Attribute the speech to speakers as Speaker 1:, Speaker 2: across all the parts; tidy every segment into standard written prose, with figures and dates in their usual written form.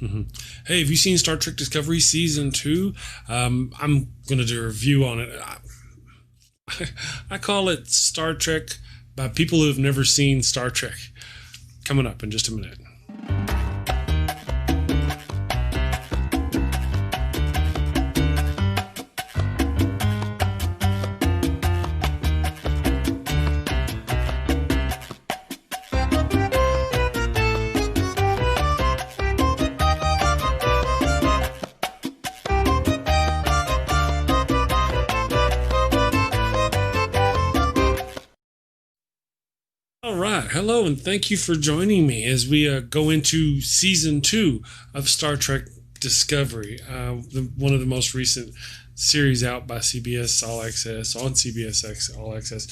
Speaker 1: Mhm. Hey, have you seen Star Trek Discovery Season 2? I'm going to do a review on it. I call it Star Trek by people who have never seen Star Trek. Coming up in just a minute. All right. Hello, and thank you for joining me as we go into season 2 of Star Trek Discovery, one of the most recent series out by CBS All Access, on CBS All Access.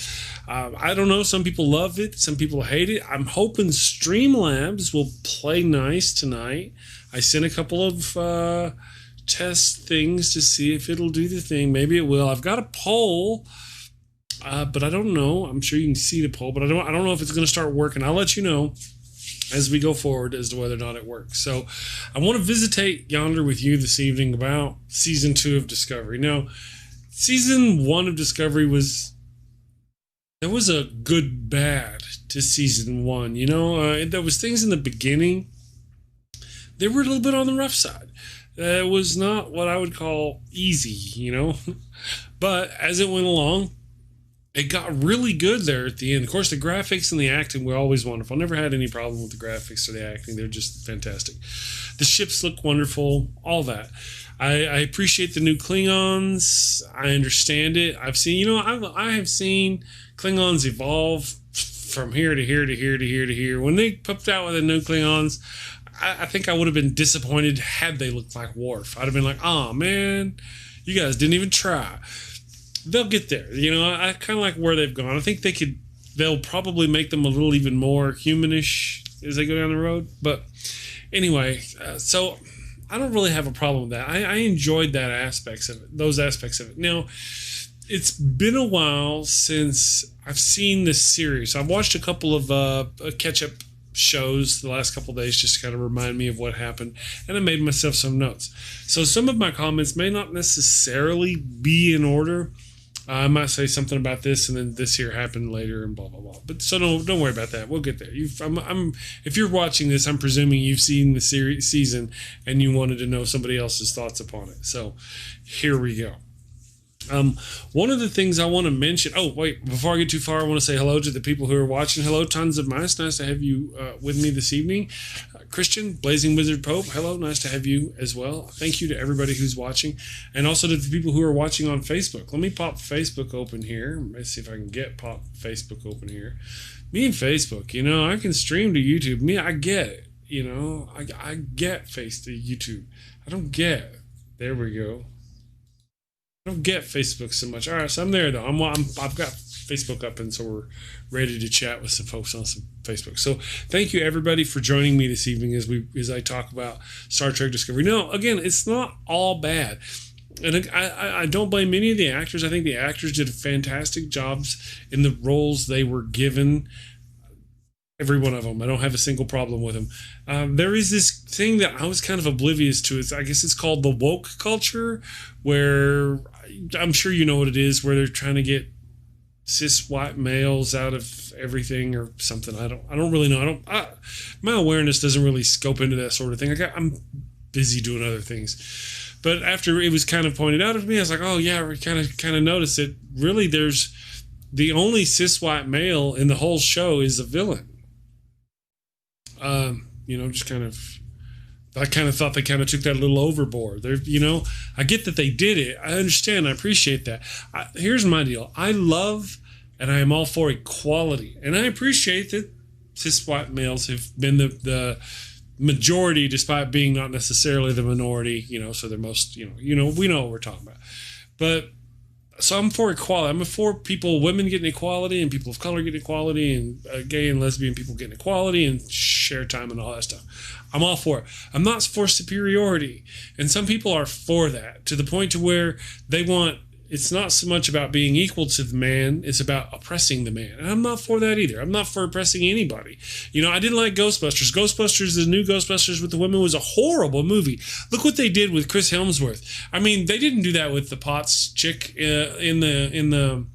Speaker 1: I don't know. Some people love it. Some people hate it. I'm hoping Streamlabs will play nice tonight. I sent a couple of test things to see if it'll do the thing. Maybe it will. I've got a poll. But I don't know. I'm sure you can see the poll, but I don't know if it's going to start working. I'll let you know as we go forward as to whether or not it works. So I want to visitate yonder with you this evening about season 2 of Discovery. Now, season 1 of Discovery there was a good bad to season 1. There was things in the beginning. They were a little bit on the rough side. It was not what I would call easy, But as it went along, it got really good there at the end. Of course, the graphics and the acting were always wonderful. I never had any problem with the graphics or the acting. They're just fantastic. The ships look wonderful, all that. I appreciate the new Klingons. I understand it. I've seen, I have seen Klingons evolve from here to here to here to here to here. When they popped out with the new Klingons, I think I would have been disappointed had they looked like Worf. I'd have been like, oh, man, you guys didn't even try. They'll get there. I kind of like where they've gone. I think they'll probably make them a little even more humanish as they go down the road. But anyway, so I don't really have a problem with that. I enjoyed those aspects of it. Now, it's been a while since I've seen this series. I've watched a couple of catch-up shows the last couple of days just to kind of remind me of what happened, and I made myself some notes. So some of my comments may not necessarily be in order. I might say something about this, and then this here happened later, and blah blah blah. But so don't worry about that. We'll get there. If you're watching this, I'm presuming you've seen the season, and you wanted to know somebody else's thoughts upon it. So here we go. One of the things I want to mention. Oh, wait! Before I get too far, I want to say hello to the people who are watching. Hello, tons of mice. Nice to have you with me this evening. Christian, Blazing Wizard Pope. Hello, nice to have you as well. Thank you to everybody who's watching, and also to the people who are watching on Facebook. Let me pop Facebook open here. Let's see if I can pop Facebook open here. Me and Facebook, I can stream to YouTube. I get it. I get face to YouTube. I don't get. There we go. I don't get Facebook so much. All right, so I'm there though. I've got Facebook up, and so we're ready to chat with some folks on some Facebook. So thank you everybody for joining me this evening as I talk about Star Trek Discovery. Now, again, it's not all bad, and I don't blame any of the actors. I think the actors did fantastic jobs in the roles they were given. Every one of them. I don't have a single problem with them. There is this thing that I was kind of oblivious to. I guess it's called the woke culture, where I'm sure you know what it is, where they're trying to get cis white males out of everything or something. I don't really know. My awareness doesn't really scope into that sort of thing. I'm busy doing other things. But after it was kind of pointed out to me, I was like, oh yeah, we kind of noticed it. Really, there's the only cis white male in the whole show is a villain. Just kind of, I kind of thought they kind of took that a little overboard. I get that they did it. I understand. I appreciate that. Here's my deal. I love and I am all for equality. And I appreciate that cis white males have been the majority despite being not necessarily the minority, so they're most, we know what we're talking about. But so I'm for equality. I'm for women getting equality, and people of color getting equality, and gay and lesbian people getting equality, and share time and all that stuff. I'm all for it. I'm not for superiority, and some people are for that to the point to where they want it's not so much about being equal to the man, it's about oppressing the man. And I'm not for that either. I'm not for oppressing anybody. You know, I didn't like Ghostbusters. Ghostbusters, the new Ghostbusters with the women, was a horrible movie. Look what they did with Chris Hemsworth. I mean, they didn't do that with the Potts chick in the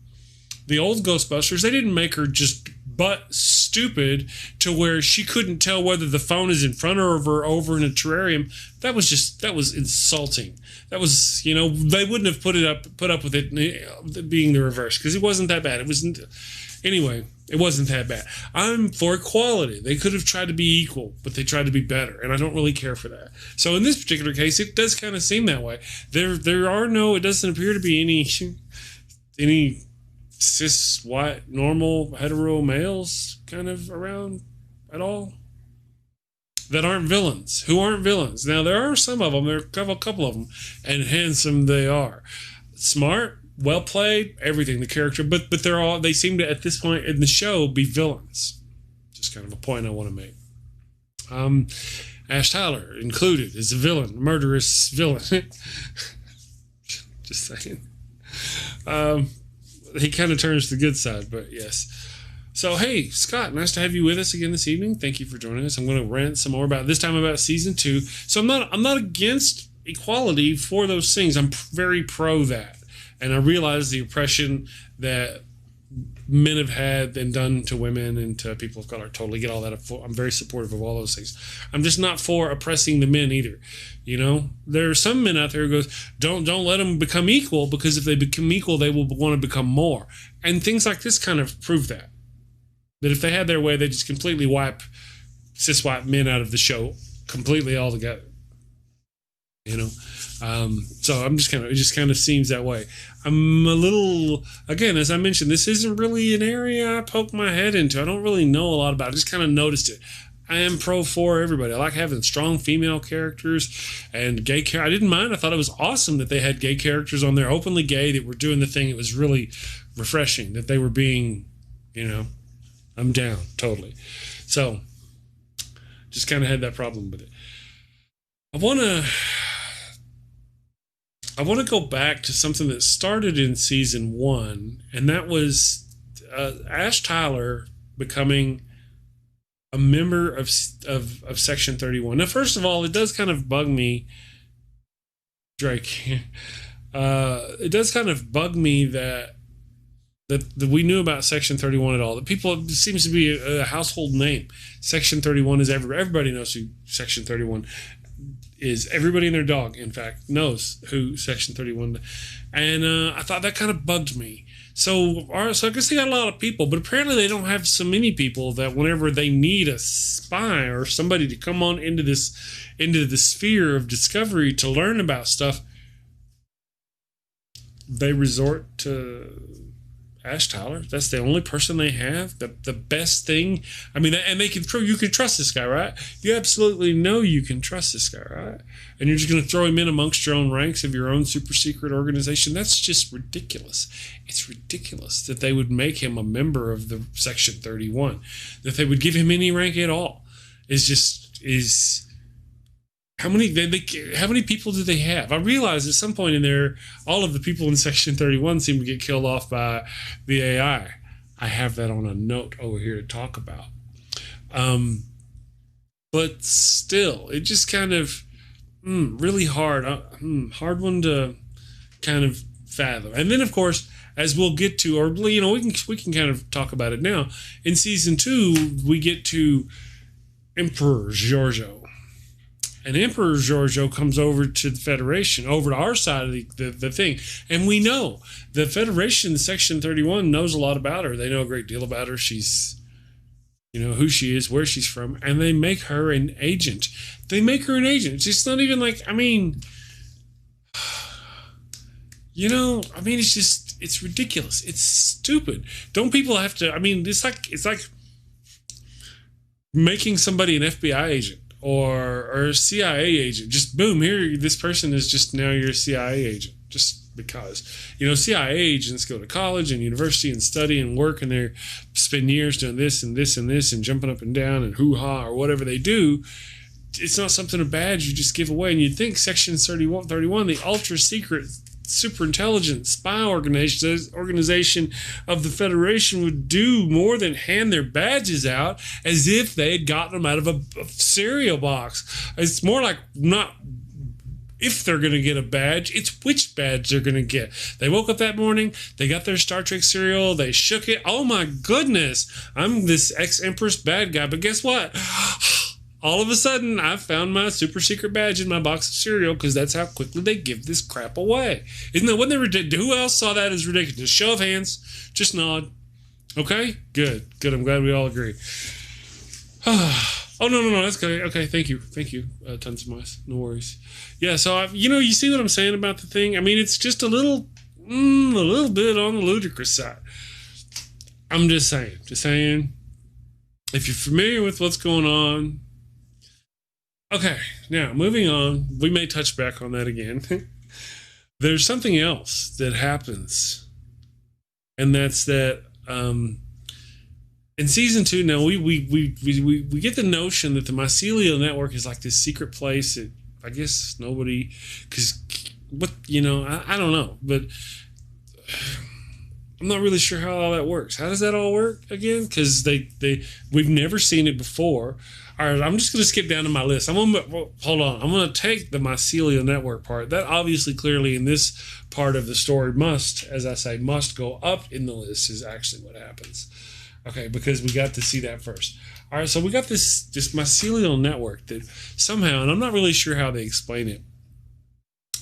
Speaker 1: old Ghostbusters. They didn't make her just butt stupid to where she couldn't tell whether the phone is in front of her or over in a terrarium. That was insulting. That was, you know, they wouldn't have put up with it being the reverse, because it wasn't that bad. It wasn't, anyway, it wasn't that bad. I'm for equality. They could have tried to be equal, but they tried to be better, and I don't really care for that. So in this particular case, it does kind of seem that way. There are no, it doesn't appear to be any cis, white, normal, hetero males kind of around at all that aren't villains, who aren't villains. Now, there are some of them, there are a couple of them, and handsome they are. Smart, well played, everything, the character, but they seem to, at this point in the show, be villains. Just kind of a point I want to make. Ash Tyler included is a villain, a murderous villain. Just saying. He kind of turns to the good side, but yes. So, hey, Scott, nice to have you with us again this evening. Thank you for joining us. I'm going to rant some more this time about season 2. So I'm not against equality for those things. I'm very pro that. And I realize the oppression that men have had and done to women and to people of color. I totally get all that. I'm very supportive of all those things. I'm just not for oppressing the men either. You know, there are some men out there who goes, don't let them become equal, because if they become equal, they will want to become more. And things like this kind of prove that. That if they had their way, they just completely wipe cis white men out of the show completely altogether. You know, so it just kind of seems that way. I'm a little, again, as I mentioned, this isn't really an area I poke my head into. I don't really know a lot about it. I just kind of noticed it. I am pro for everybody. I like having strong female characters and gay characters. I didn't mind. I thought it was awesome that they had gay characters on there, openly gay, that were doing the thing. It was really refreshing that they were being, you know, I'm down, totally. So, just kind of had that problem with it. I want to go back to something that started in season 1, and that was Ash Tyler becoming a member of Section 31. Now, first of all, it does kind of bug me, Drake. It does kind of bug me that we knew about Section 31 at all. That people, it seems to be a household name. Section 31 is everybody knows who Section 31 is. Everybody and their dog, in fact, knows who Section 31 is. And I thought that kind of bugged me. So I guess they got a lot of people, but apparently they don't have so many people that whenever they need a spy or somebody to come on into the sphere of discovery to learn about stuff, they resort to Ash Tyler. That's the only person they have. The best thing. I mean, and they can you can trust this guy, right? You absolutely know you can trust this guy, right? And you're just going to throw him in amongst your own ranks of your own super secret organization. That's just ridiculous. It's ridiculous that they would make him a member of the Section 31. That they would give him any rank at all. How many people do they have? I realize at some point in there, all of the people in Section 31 seem to get killed off by the AI. I have that on a note over here to talk about. But still, it just kind of really hard one to kind of fathom. And then, of course, as we'll get to, or you know, we can kind of talk about it now. In season 2, we get to Emperor Giorgio. And Emperor Giorgio comes over to the Federation, over to our side of the thing. And we know the Federation, Section 31, knows a lot about her. They know a great deal about her. She's, you know, who she is, where she's from. And they make her an agent. It's not even like, I mean, you know, I mean, it's ridiculous. It's stupid. Don't people have to, I mean, it's like making somebody an FBI agent. Or a CIA agent. Just boom, here, this person is just now your CIA agent. Just because. You know, CIA agents go to college and university and study and work, and they spend years doing this and this and this and jumping up and down and hoo-ha or whatever they do. It's not something of badge you just give away. And you'd think Section 31, the ultra secret super intelligent spy organization of the Federation would do more than hand their badges out as if they had gotten them out of a cereal box. It's more like not if they're going to get a badge, it's which badge they're going to get. They woke up that morning, they got their Star Trek cereal, they shook it. Oh my goodness, I'm this ex-Empress bad guy. But guess what? All of a sudden, I found my super secret badge in my box of cereal because that's how quickly they give this crap away. Wasn't that ridiculous? Who else saw that as ridiculous? Show of hands. Just nod. Okay? Good. I'm glad we all agree. Oh, no. That's good. Okay, thank you. Tons of mice. No worries. Yeah, so, you see what I'm saying about the thing? I mean, it's just a little bit on the ludicrous side. I'm just saying. If you're familiar with what's going on. Okay, now, moving on. We may touch back on that again. There's something else that happens. And that's that, in season 2, now we get the notion that the mycelial network is like this secret place that I guess nobody, because I don't know, but I'm not really sure how all that works. How does that all work again? Because we've never seen it before. All right, I'm just going to skip down to my list. Hold on. I'm going to take the mycelial network part. That obviously, clearly, in this part of the story must go up in the list is actually what happens. Okay, because we got to see that first. All right, so we got this mycelial network that somehow, and I'm not really sure how they explain it,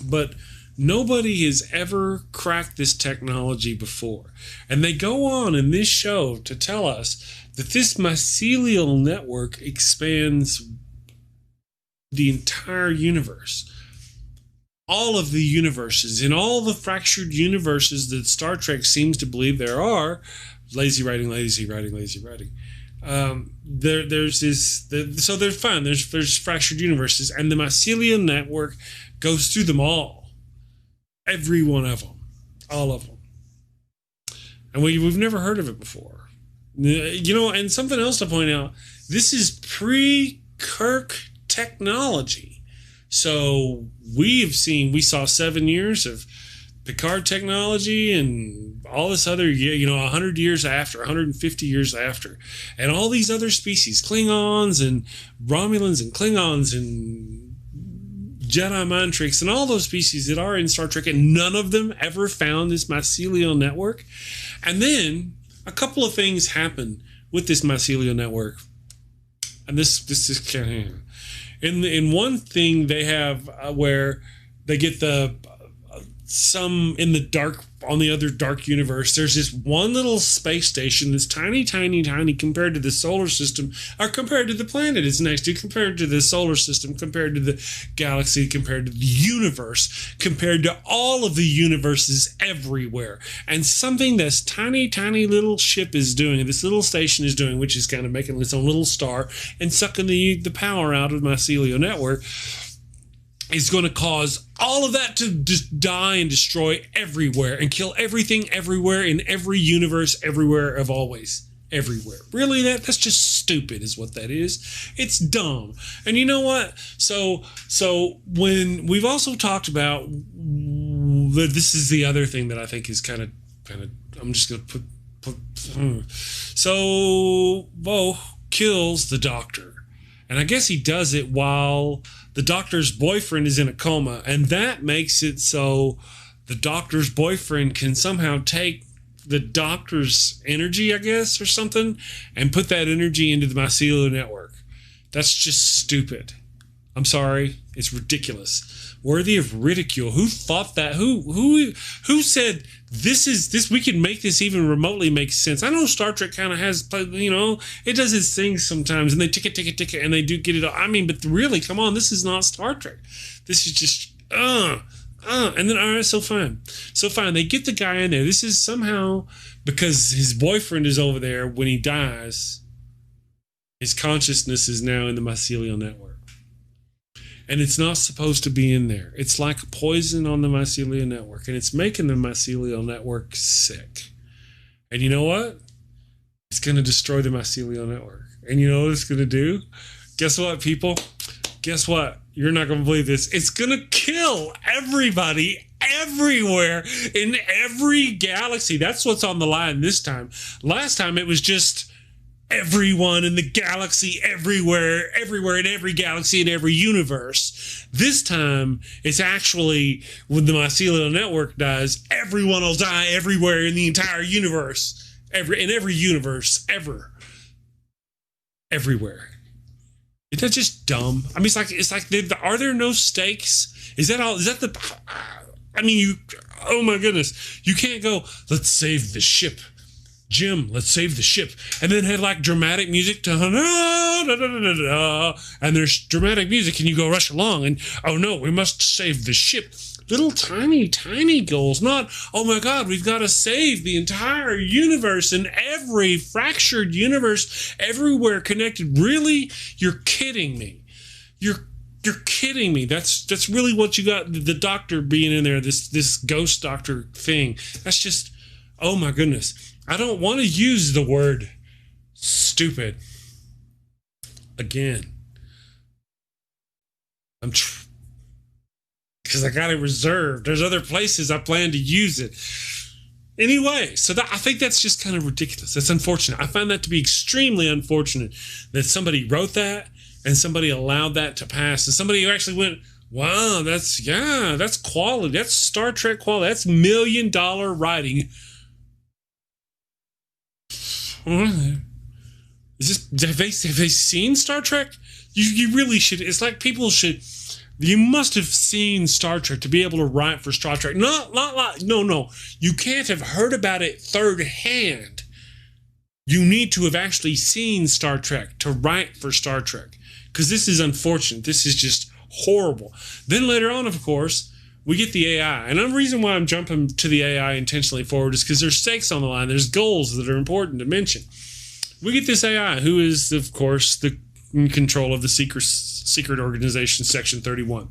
Speaker 1: but nobody has ever cracked this technology before. And they go on in this show to tell us that this mycelial network expands the entire universe. All of the universes, in all the fractured universes that Star Trek seems to believe there are. Lazy writing. There's this. So they're fine. There's fractured universes, and the mycelial network goes through them all. Every one of them, all of them, and we've never heard of it before. And something else to point out: this is pre-Kirk technology. So we saw 7 years of Picard technology and all this other, 100 years after, 150 years after. And all these other species, Klingons and Romulans and Klingons and Jedi mind tricks and all those species that are in Star Trek, and none of them ever found this mycelial network. And then a couple of things happen with this mycelial network. And this is kind of... In one thing they have where they get some in the dark, on the other dark universe, there's this one little space station that's tiny compared to the solar system, or compared to the planet it's next to, compared to the solar system, compared to the galaxy, compared to the universe, compared to all of the universes everywhere. And something this tiny little ship is doing, this little station is doing, which is kind of making its own little star and sucking the power out of the mycelial network, is going to cause all of that to just die and destroy everywhere and kill everything everywhere in every universe everywhere of always. Everywhere. Really, that's just stupid is what that is. It's dumb. And you know what? So when we've also talked about, this is the other thing that I think is kind of I'm just going to put so Bo kills the doctor. And I guess he does it while the doctor's boyfriend is in a coma. And that makes it so the doctor's boyfriend can somehow take the doctor's energy, I guess, or something, and put that energy into the mycelial network. That's just stupid. I'm sorry. It's ridiculous. Worthy of ridicule. Who thought that? Who said this? We can make this even remotely make sense. I know Star Trek kind of has, it does its things sometimes, and they tick it, and they do get it. I mean, but really, come on, this is not Star Trek. This is just and then all right, so fine. They get the guy in there. This is somehow because his boyfriend is over there. When he dies, his consciousness is now in the mycelial network. And it's not supposed to be in there. It's like a poison on the mycelial network. And it's making the mycelial network sick. And you know what? It's going to destroy the mycelial network. And you know what it's going to do? Guess what, people? Guess what? You're not going to believe this. It's going to kill everybody everywhere in every galaxy. That's what's on the line this time. Last time it was just everyone in the galaxy, everywhere in every galaxy, in every universe. This time, it's actually, when the mycelial network dies, everyone will die everywhere in the entire universe. In every universe, ever. Everywhere. Is that just dumb? I mean, it's like, are there no stakes? Is that all? Is that the, I mean, oh my goodness. You can't go, let's save the ship. Jim, let's save the ship. And then had like dramatic music to, and there's dramatic music and you go rush along and, oh no, we must save the ship. Little tiny goals, not, oh my God, we've got to save the entire universe and every fractured universe everywhere connected. Really? You're kidding me. You're kidding me. That's really what you got, the doctor being in there, this ghost doctor thing. That's just, oh my goodness. I don't want to use the word stupid again. Because I got it reserved. There's other places I plan to use it. Anyway, so I think that's just kind of ridiculous. That's unfortunate. I find that to be extremely unfortunate that somebody wrote that and somebody allowed that to pass. And somebody who actually went, wow, that's quality. That's Star Trek quality. That's $1 million writing. Is this, have they seen Star Trek? You really should. It's like people should. You must have seen Star Trek to be able to write for Star Trek. No. You can't have heard about it third hand. You need to have actually seen Star Trek to write for Star Trek. Because this is unfortunate. This is just horrible. Then later on, of course, we get the AI. And the reason why I'm jumping to the AI intentionally forward is because there's stakes on the line. There's goals that are important to mention. We get this AI who is, of course, in control of the secret organization, Section 31.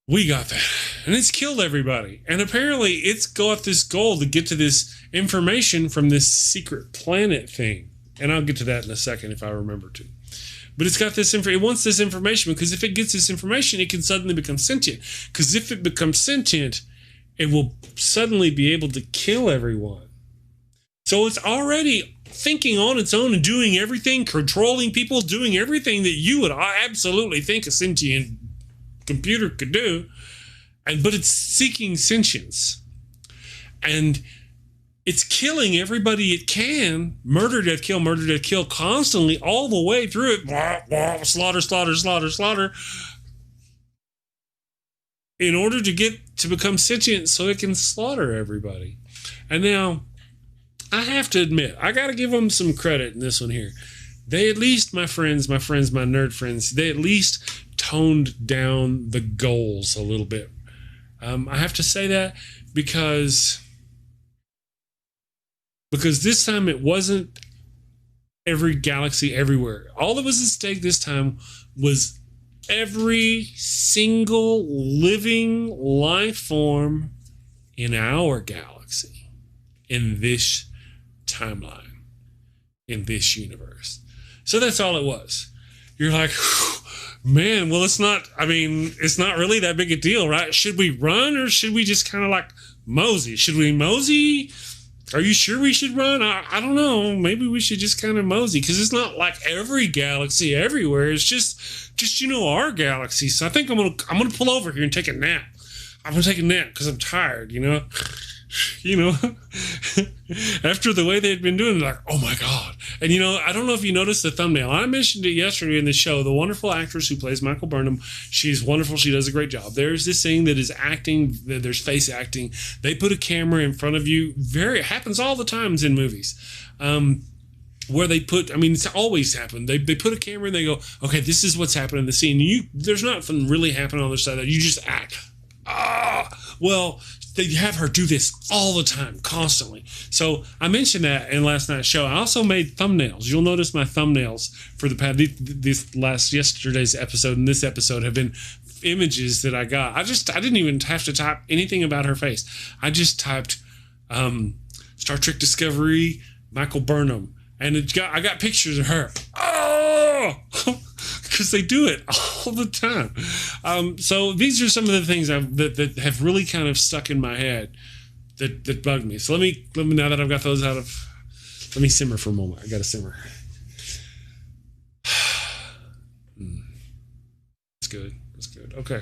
Speaker 1: We got that. And it's killed everybody. And apparently it's got this goal to get to this information from this secret planet thing. And I'll get to that in a second if I remember to. But it's got this it wants this information because if it gets this information, it can suddenly become sentient. Because if it becomes sentient, it will suddenly be able to kill everyone. So it's already thinking on its own and doing everything, controlling people, doing everything that you would absolutely think a sentient computer could do. But it's seeking sentience. And it's killing everybody it can. Murder, death, kill, constantly, all the way through it. Slaughter. In order to become sentient so it can slaughter everybody. And now, I have to admit, I got to give them some credit in this one here. They at least, my nerd friends, they at least toned down the goals a little bit. I have to say that because this time it wasn't every galaxy everywhere. All that was at stake this time was every single living life form in our galaxy, in this timeline, in this universe. So that's all it was. You're like, man, well, it's not really that big a deal, right? Should we run or should we just kind of like mosey? Should we mosey? Are you sure we should run? I don't know. Maybe we should just kind of mosey because it's not like every galaxy everywhere. It's just our galaxy. So I think I'm gonna pull over here and take a nap. I'm gonna take a nap because I'm tired. After the way they'd been doing it, like, oh my God. And I don't know if you noticed the thumbnail. I mentioned it yesterday in the show. The wonderful actress who plays Michael Barnum, she's wonderful. She does a great job. There's this thing that is acting, there's face acting. They put a camera in front of you. It happens all the times in movies. Where they put, it's always happened. They put a camera and they go, okay, this is what's happening in the scene. There's nothing really happening on the other side of that. You just act. Well, they have her do this all the time, constantly. So I mentioned that in last night's show. I also made thumbnails. You'll notice my thumbnails for yesterday's episode and this episode have been images that I got. I didn't even have to type anything about her face. I just typed Star Trek Discovery, Michael Burnham, and I got pictures of her. Oh, because they do it all the time. So these are some of the things that have really kind of stuck in my head that bug me. So let me now that I've got those out of, let me simmer for a moment. I got to simmer. That's good. That's good. Okay.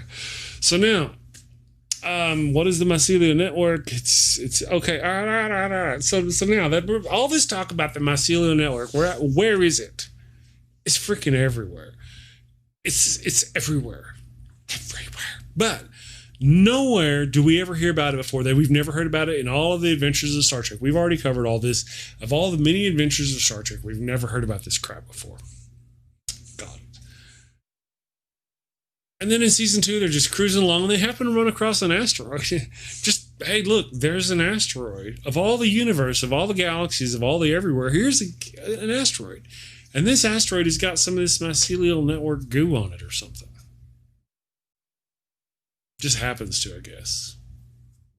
Speaker 1: So now, what is the mycelial network? It's okay. All right. So now that all this talk about the mycelial network, where is it? It's freaking everywhere. It's everywhere. Everywhere. But nowhere do we ever hear about it before. That we've never heard about it in all of the adventures of Star Trek. We've already covered all this. Of all the many adventures of Star Trek, we've never heard about this crap before. God. And then in season 2, they're just cruising along and they happen to run across an asteroid. Just, hey, look, there's an asteroid. Of all the universe, of all the galaxies, of all the everywhere, here's an asteroid. And this asteroid has got some of this mycelial network goo on it or something. Just happens to, I guess.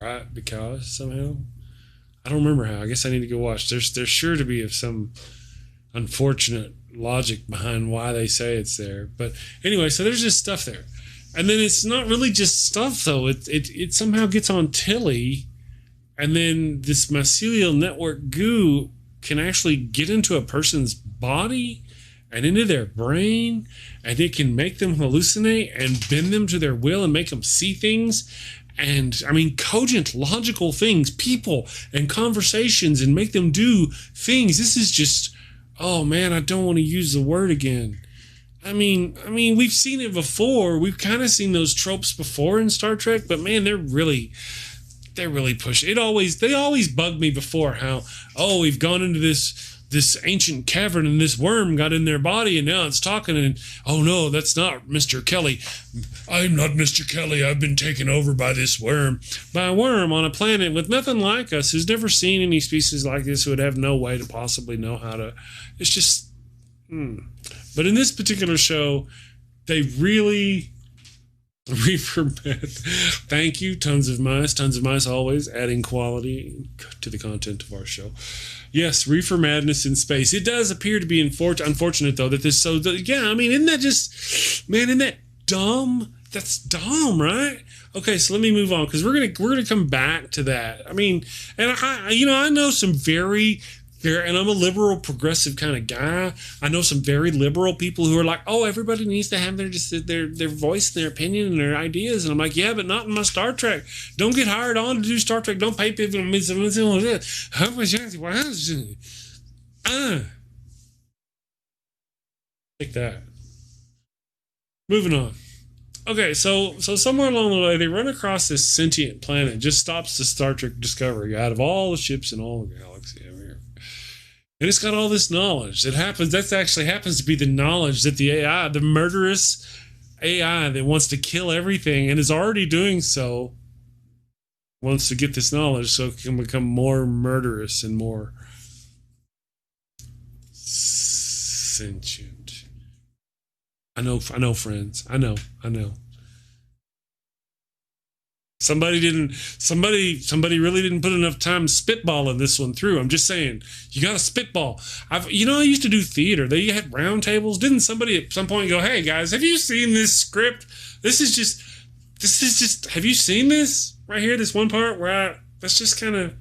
Speaker 1: Right? Because somehow? I don't remember how. I guess I need to go watch. There's sure to be some unfortunate logic behind why they say it's there. But anyway, so there's just stuff there. And then it's not really just stuff, though. It somehow gets on Tilly. And then this mycelial network goo can actually get into a person's body and into their brain, and it can make them hallucinate and bend them to their will and make them see things. And I mean, cogent, logical things, people and conversations, and make them do things. This is just, oh man, I don't want to use the word again. I mean, we've seen it before. We've kind of seen those tropes before in Star Trek, but man, they're really pushing. They always bugged me before how, oh, we've gone into this ancient cavern and this worm got in their body and now it's talking and, oh no, that's not Mr. Kelly. I'm not Mr. Kelly. I've been taken over by this worm. By a worm on a planet with nothing like us, who's never seen any species like this, who would have no way to possibly know how to. It's just. But in this particular show, they really reformat. Thank you, tons of mice always adding quality to the content of our show. Yes, reefer madness in space. It does appear to be unfortunate though that this. Yeah, I mean, isn't that just, man? Isn't that dumb? That's dumb, right? Okay, so let me move on because we're gonna come back to that. I mean, and I know some very. And I'm a liberal, progressive kind of guy. I know some very liberal people who are like, "Oh, everybody needs to have their voice, and their opinion, and their ideas." And I'm like, "Yeah, but not in my Star Trek. Don't get hired on to do Star Trek. Don't pay people." Like that. Moving on. Okay, so somewhere along the way, they run across this sentient planet. It just stops the Star Trek Discovery out of all the ships in all the galaxy. And it's got all this knowledge. That actually happens to be the knowledge that the AI, the murderous AI that wants to kill everything and is already doing so, wants to get this knowledge so it can become more murderous and more sentient. I know, friends. I know. Somebody really didn't put enough time spitballing this one through. I'm just saying, you got to spitball. I used to do theater. They had round tables. Didn't somebody at some point go, "Hey guys, have you seen this script? This is just, have you seen this right here? This one part where that's just kind of,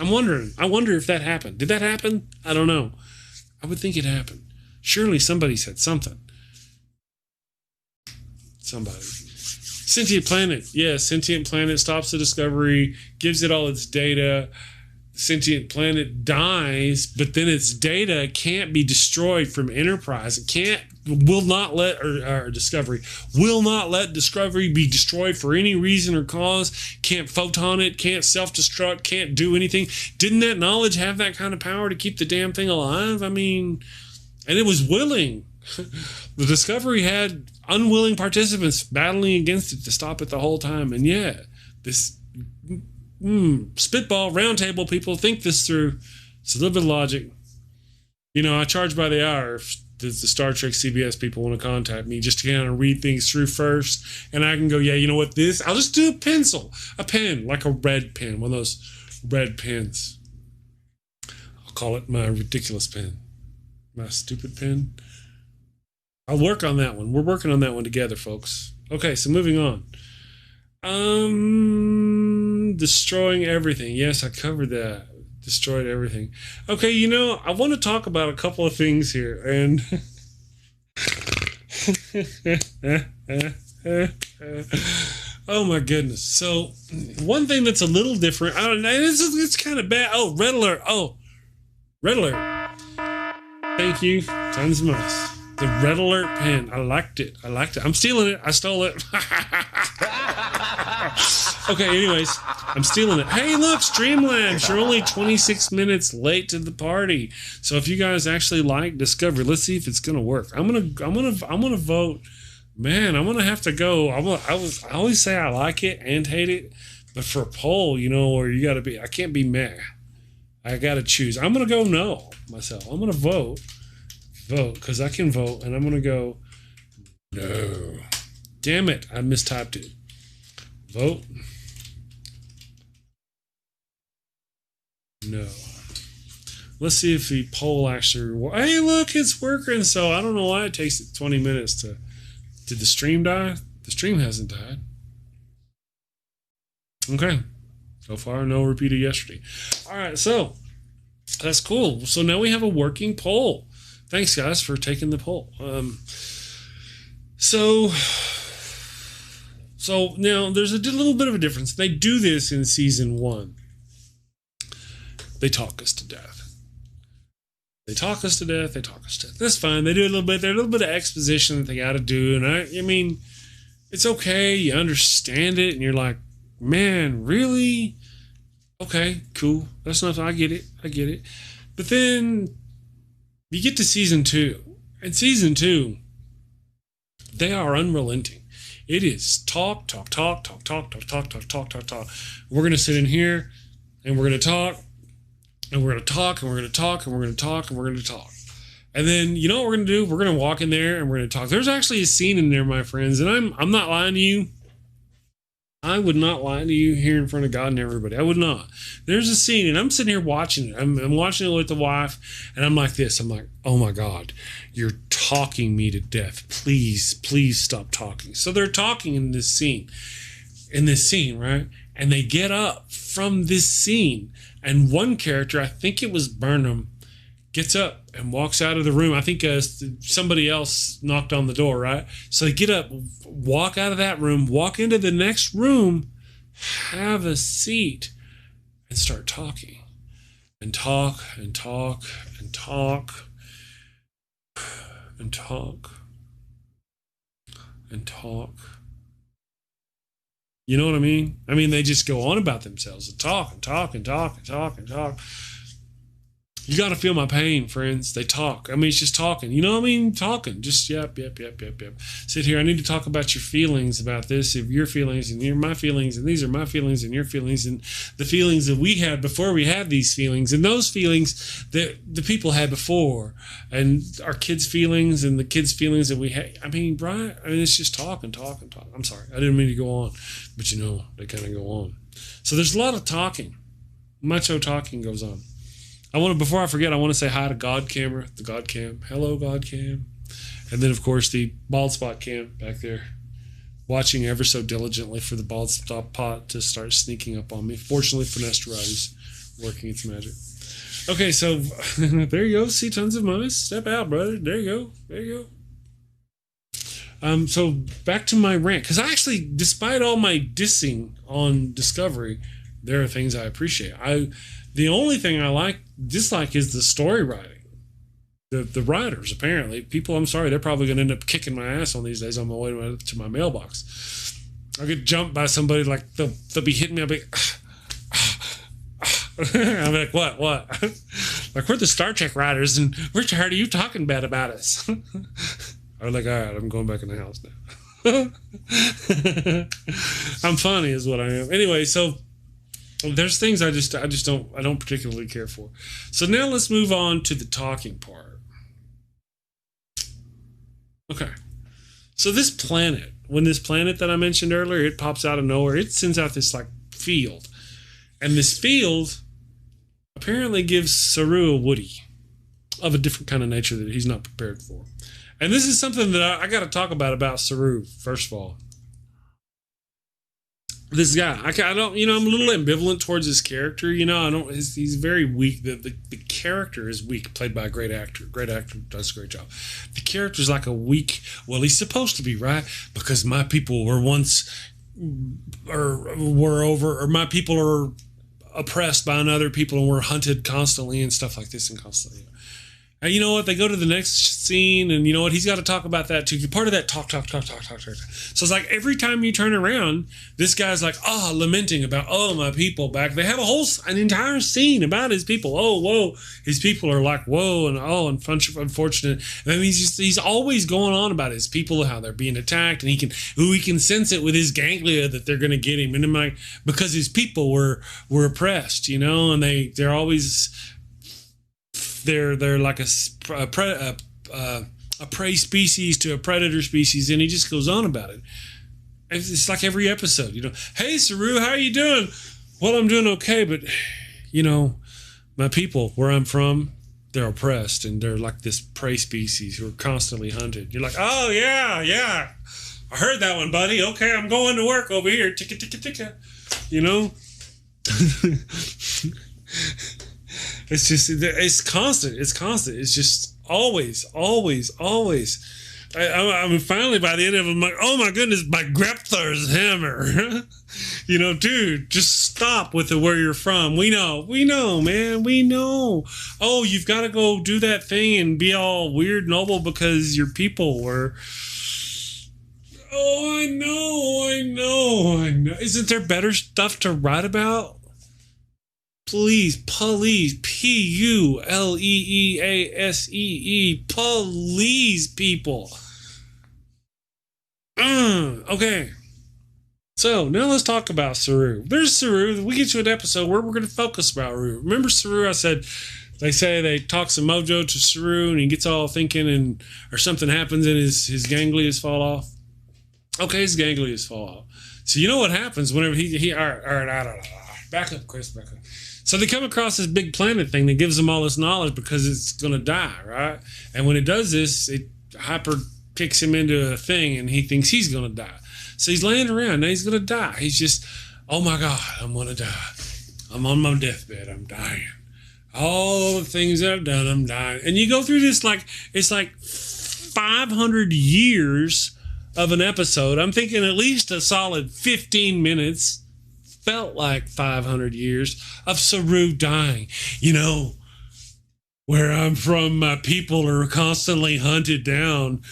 Speaker 1: I wonder if that happened. Did that happen? I don't know. I would think it happened. Surely somebody said something. Somebody. Sentient planet. Yeah, sentient planet stops the Discovery, gives it all its data. Sentient planet dies, but then its data can't be destroyed from Enterprise. Will not let Discovery be destroyed for any reason or cause. Can't photon it, can't self-destruct, can't do anything. Didn't that knowledge have that kind of power to keep the damn thing alive? I mean, and it was willing. The Discovery had unwilling participants battling against it to stop it the whole time. And yeah, this spitball roundtable people think this through. It's a little bit of logic. I charge by the hour if the Star Trek CBS people want to contact me just to kind of read things through first. And I can go, yeah, you know what, I'll just do a pen, like a red pen, one of those red pens. I'll call it my ridiculous pen. My stupid pen. I'll work on that one. We're working on that one together, folks. Okay, so moving on. Destroying everything. Yes, I covered that. Destroyed everything. Okay, you know, I want to talk about a couple of things here, and oh my goodness. So one thing that's a little different. I don't know. It's kind of bad. Oh, red alert. Oh, red alert. Thank you. Tons of mice. The red alert pen. I liked it. I liked it. I'm stealing it. I stole it. Okay, anyways, I'm stealing it. Hey, look, Streamlabs, you're only 26 minutes late to the party. So if you guys actually like Discovery, let's see if it's gonna work. I'm gonna vote. Man, I'm gonna have to go. I always say I like it and hate it, but for a poll, you know, where you gotta be, I can't be meh. I gotta choose. I'm gonna go no myself. I'm gonna vote, because I can vote, and I'm gonna go no. Damn it, I mistyped it. Vote. No. Let's see if the poll actually. Hey, look, it's working. So I don't know why it takes 20 minutes to. Did the stream die? The stream hasn't died. Okay. So far, no repeat of yesterday. All right, so that's cool. So now we have a working poll. Thanks, guys, for taking the poll. So now there's a little bit of a difference. They do this in season 1. They talk us to death. They talk us to death. They talk us to death. That's fine. They do a little bit. There's a little bit of exposition that they got to do, and I mean, it's okay. You understand it, and you're like, man, really? Okay, cool. That's enough. I get it. I get it. But then you get to season 2, and season 2, they are unrelenting. It is talk. We're going to sit in here and we're going to talk and we're going to talk and we're going to talk and we're going to talk and we're going to talk. And then, you know what we're going to do? We're going to walk in there and we're going to talk. There's actually a scene in there, my friends, and I'm not lying to you. I would not lie to you here in front of God and everybody. I would not. There's a scene, and I'm sitting here watching it. I'm watching it with the wife, and I'm like this. I'm like, oh my God, you're talking me to death. Please stop talking. So they're talking in this scene, right? And they get up from this scene, and one character, I think it was Barnum, gets up and walks out of the room. I think somebody else knocked on the door, right? So they get up, walk out of that room, walk into the next room, have a seat, and start talking. And talk, and talk, and talk, and talk, and talk. You know what I mean? I mean, they just go on about themselves and talk, and talk, and talk, and talk, and talk. You got to feel my pain, friends. They talk. I mean, it's just talking. You know what I mean? Talking. Just yep. Sit here. I need to talk about your feelings about this, of your feelings, and you're my feelings, and these are my feelings, and your feelings, and the feelings that we had before we had these feelings, and those feelings that the people had before, and our kids' feelings, and the kids' feelings that we had. I mean, right? I mean, it's just talk. I'm sorry. I didn't mean to go on, but you know, they kind of go on. So there's a lot of talking. Macho talking goes on. Before I forget, I want to say hi to God Camera, the God Cam. Hello, God Cam. And then, of course, the Bald Spot Cam back there, watching ever so diligently for the Bald Spot pot to start sneaking up on me. Fortunately, Finestra is working its magic. Okay, so there you go. See tons of mice. Step out, brother. There you go. So back to my rant. Because I actually, despite all my dissing on Discovery, there are things I appreciate. The only thing I dislike is the story writing. The writers, apparently. People, I'm sorry, they're probably going to end up kicking my ass on these days on my way to my mailbox. I'll get jumped by somebody, like, they'll be hitting me. I'll be I'm like, what? Like, we're the Star Trek writers, and we're tired of you talking bad about us. I'm like, all right, I'm going back in the house now. I'm funny is what I am. Anyway, so there's things I don't particularly care for. So now let's move on to the talking part. Okay. So this planet, when this planet that I mentioned earlier, it pops out of nowhere, it sends out this like field. And this field apparently gives Saru a Woody of a different kind of nature that he's not prepared for. And this is something that I got to talk about Saru, first of all. This guy, I don't, I'm a little ambivalent towards his character. He's very weak. The character is weak, played by a great actor. Great actor does a great job. The character's like a weak, well, he's supposed to be, right? Because my people were once, or were over, or my people are oppressed by another people and were hunted constantly and stuff like this and constantly. And you know what? They go to the next scene, and you know what? He's got to talk about that too. You're part of that talk. So it's like every time you turn around, this guy's like, lamenting about, my people back. They have an entire scene about his people. Oh, whoa. His people are like, whoa, and unfortunate. And he's always going on about his people, how they're being attacked, and he can sense it with his ganglia that they're going to get him. And I'm like, because his people were oppressed, and they're always. They're like a prey species to a predator species, and he just goes on about it. It's like every episode, Hey, Saru, how are you doing? Well, I'm doing okay, but my people, where I'm from, they're oppressed, and they're like this prey species who are constantly hunted. You're like, oh yeah, I heard that one, buddy. Okay, I'm going to work over here. Ticka ticka ticka, It's just, it's constant. It's just always. I'm finally by the end of it, I'm like, oh my goodness, my Grepthar's hammer. Dude, just stop with the where you're from. We know, man, we know. Oh, you've got to go do that thing and be all weird noble because your people were. Oh, I know. Isn't there better stuff to write about? Please, Pulease, Please, people. Okay. So, now let's talk about Saru. There's Saru. We get to an episode where we're going to focus about Saru. Remember Saru? I said, they talk some mojo to Saru, and he gets all thinking, or something happens, and his ganglias fall off. Okay, his ganglias fall off. So, you know what happens whenever all right, back up, Chris, back up. So they come across this big planet thing that gives them all this knowledge because it's going to die, right? And when it does this, it hyper kicks him into a thing, and he thinks he's going to die. So he's laying around. Now he's going to die. He's just, oh my God, I'm going to die. I'm on my deathbed. I'm dying. All the things that I've done, I'm dying. And you go through this it's like 500 years of an episode. I'm thinking at least a solid 15 minutes. Felt like 500 years of Saru dying. Where I'm from, my people are constantly hunted down.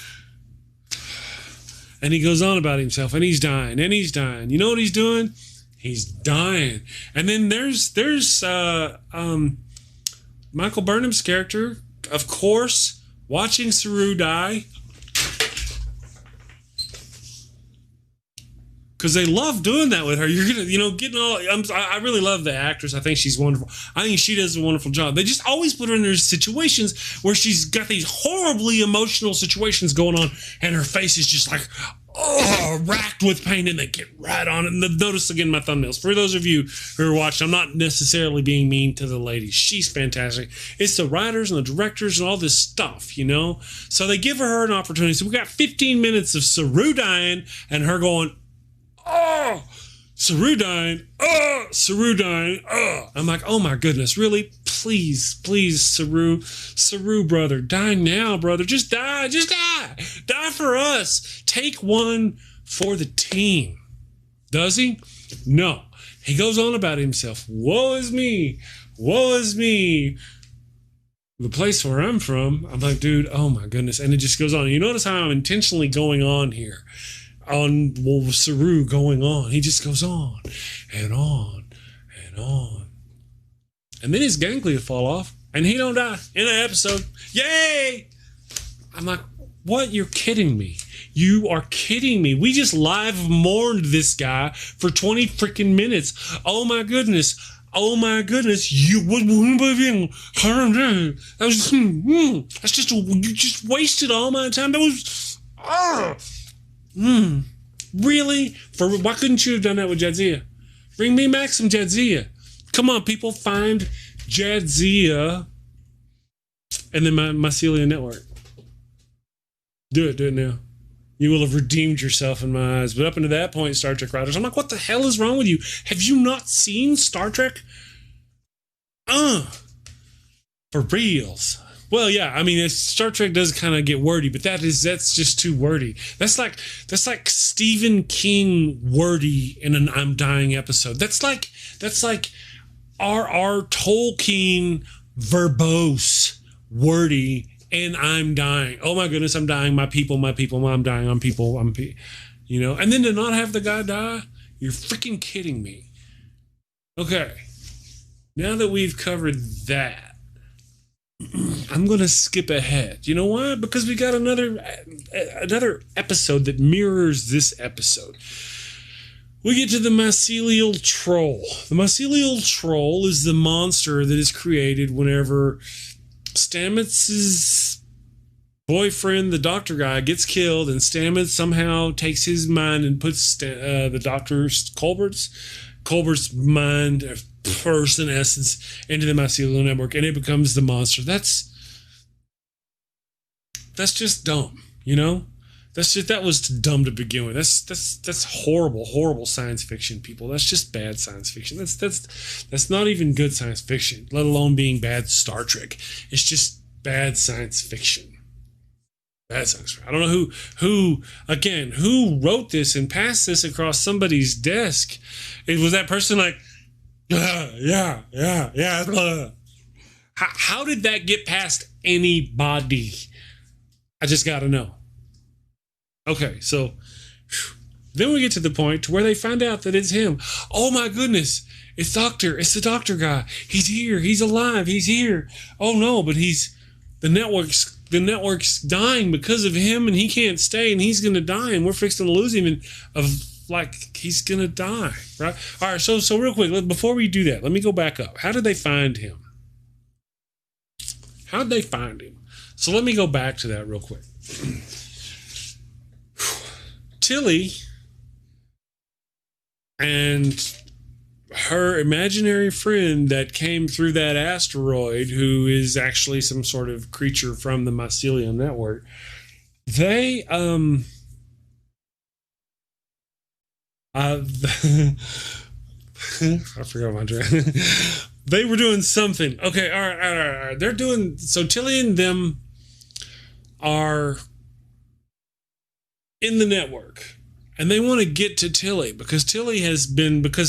Speaker 1: And he goes on about himself, and he's dying, You know what he's doing? He's dying. And then there's Michael Barnum's character, of course, watching Saru die. Because they love doing that with her. You're gonna, getting all. I really love the actress. I think she's wonderful. I think she does a wonderful job. They just always put her in these situations where she's got these horribly emotional situations going on, and her face is just like, racked with pain, and they get right on it. And notice again my thumbnails. For those of you who are watching, I'm not necessarily being mean to the lady. She's fantastic. It's the writers and the directors and all this stuff, So they give her an opportunity. So we got 15 minutes of Saru dying and her going, Saru dying. I'm like, oh my goodness, really? Please, Saru, brother, die now, brother. Just die. Die for us. Take one for the team. Does he? No. He goes on about himself. Woe is me. The place where I'm from, I'm like, dude, oh my goodness. And it just goes on. You notice how I'm intentionally going on here. Saru going on. He just goes on and on and on. And then his ganglia fall off, and he don't die in an episode. Yay! I'm like, what? You're kidding me. You are kidding me. We just live mourned this guy for 20 freaking minutes. Oh my goodness. You just wasted all my time. That was really? Why couldn't you have done that with Jadzia? Bring me back some Jadzia. Come on, people, find Jadzia. And then my Mycelial network. Do it now. You will have redeemed yourself in my eyes. But up until that point, Star Trek writers, I'm like, what the hell is wrong with you? Have you not seen Star Trek? For reals. Well, yeah, I mean, Star Trek does kind of get wordy, but that's just too wordy. That's like Stephen King wordy in an I'm Dying episode. That's like R.R. Tolkien verbose wordy and I'm dying. Oh my goodness, I'm dying. My people, I'm dying. I'm people, you know. And then to not have the guy die, you're freaking kidding me. Okay, now that we've covered that, I'm going to skip ahead. You know why? Because we got another episode that mirrors this episode. We get to the Mycelial Troll. The Mycelial Troll is the monster that is created whenever Stamets's boyfriend, the doctor guy, gets killed, and Stamets somehow takes his mind and puts the doctor's Colbert's mind, person essence, into the mycelial network, and it becomes the monster. That's just dumb, you know. That was dumb to begin with. That's horrible science fiction, people. That's just bad science fiction. That's not even good science fiction, let alone being bad Star Trek. It's just bad science fiction. Bad science fiction. I don't know who wrote this and passed this across somebody's desk. It was that person like, yeah. How did that get past anybody? I just got to know. Okay, so then we get to the point to where they find out that it's him. Oh my goodness, it's the doctor guy. He's here. He's alive. He's here. Oh no, but the network's dying because of him, and he can't stay, and he's gonna die, and we're fixing to lose him, and he's gonna die, right? All right, so real quick, before we do that, let me go back up. How did they find him? How'd they find him? So let me go back to that real quick. Tilly and her imaginary friend that came through that asteroid, who is actually some sort of creature from the Mycelial network, they I forgot my dream. They were doing something. Okay, all right. They're doing so. Tilly and them are in the network, and they want to get to Tilly because